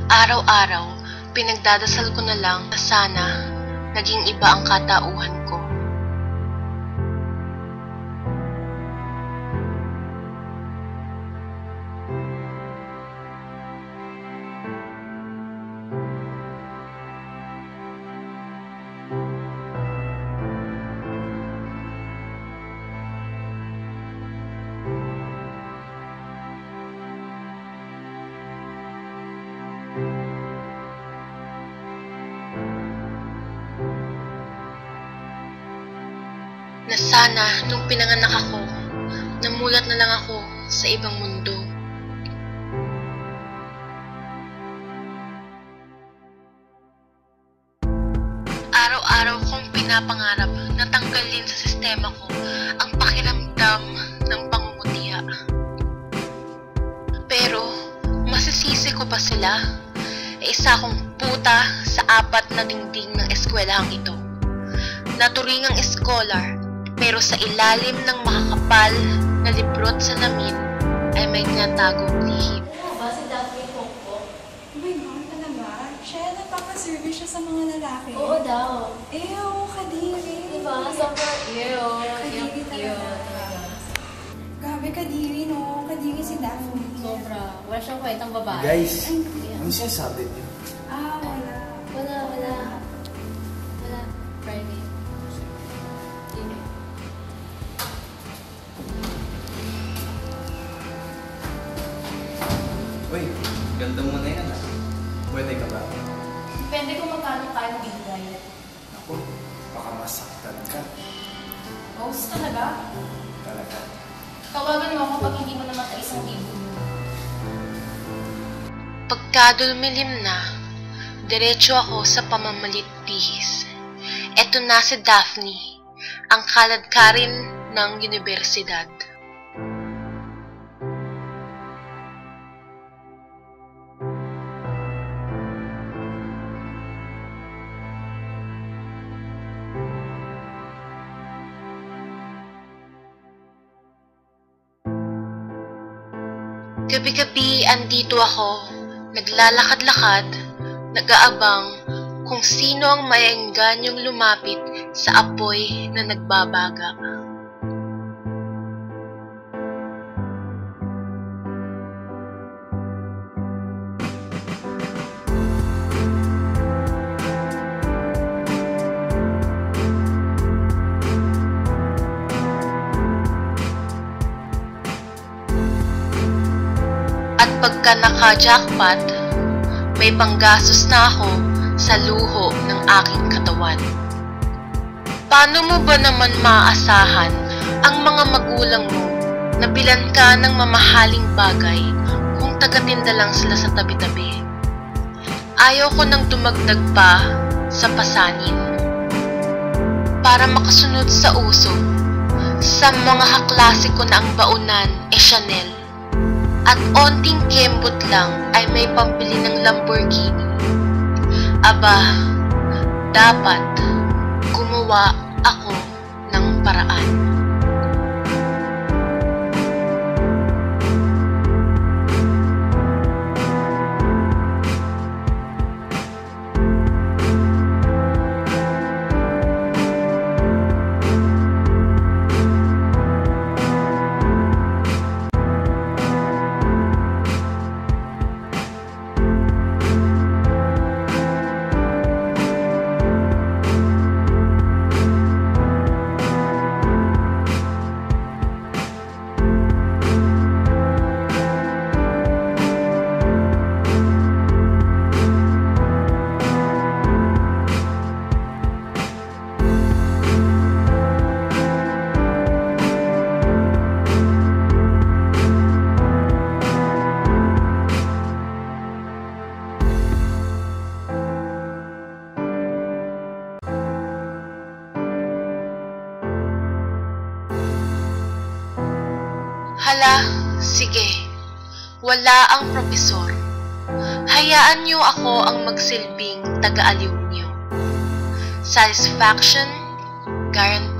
Araw-araw, pinagdadasal ko na lang na sana naging iba ang katauhan ko. Na sana nung pinanganak ako, namulat na lang ako sa ibang mundo. Araw-araw kong pinapangarap na tanggalin sa sistema ko ang pakiramdam ng pangungutya. Pero, masisisi ko pa sila? Isa akong puta sa 4 na dingding ng eskwelahang ito. Naturingang scholar, pero sa ilalim ng makakapal na librot sa lamin ay may tinatagong lihim. Ano ba si Daphne Coco? Oh my God, talaga? Siya nagpapaservice siya sa mga lalaki? Oo daw. Ew, kadiri. Diba? Sobrang Kadiri talaga. Grabe kadiri, no? Kadiri si Daphne. Sobra. Wala siyang kwentang babae. Guys, ano sinasabi niyo? Wala. Wala. Private. Hindi. Uy, ganda mo na yan ah. Pwede ka ba? Depende kung magkano kaya mo ibigay. Ako, baka masaktan ka. Ghost talaga? Talaga. Tawagan mo ako pag hindi mo naman isang libo. Pagkadulmilim na, diretso ako sa pamamalit bihis. Eto na si Daphne, ang kaladkarin ng universidad. Gabi-gabi andito ako, naglalakad-lakad, nag-aabang kung sino ang maengganyong lumapit sa apoy na nagbabaga. At pagka naka-jackpot, may panggastos na ako sa luho ng aking katawan. Paano mo ba naman maaasahan ang mga magulang mo na bilan ka ng mamahaling bagay kung tagatinda lang sila sa tabi-tabi? Ayaw ko nang dumagdag pa sa pasanin. Para makasunod sa uso, sa mga kaklase ko na ang baunan Chanel. At onting kembot lang ay may pambili ng Lamborghini. Aba, dapat gumawa ako ng paraan. Hala, sige. Wala ang propesor. Hayaan niyo ako ang magsilbing taga-aliw niyo. Satisfaction, guaranteed.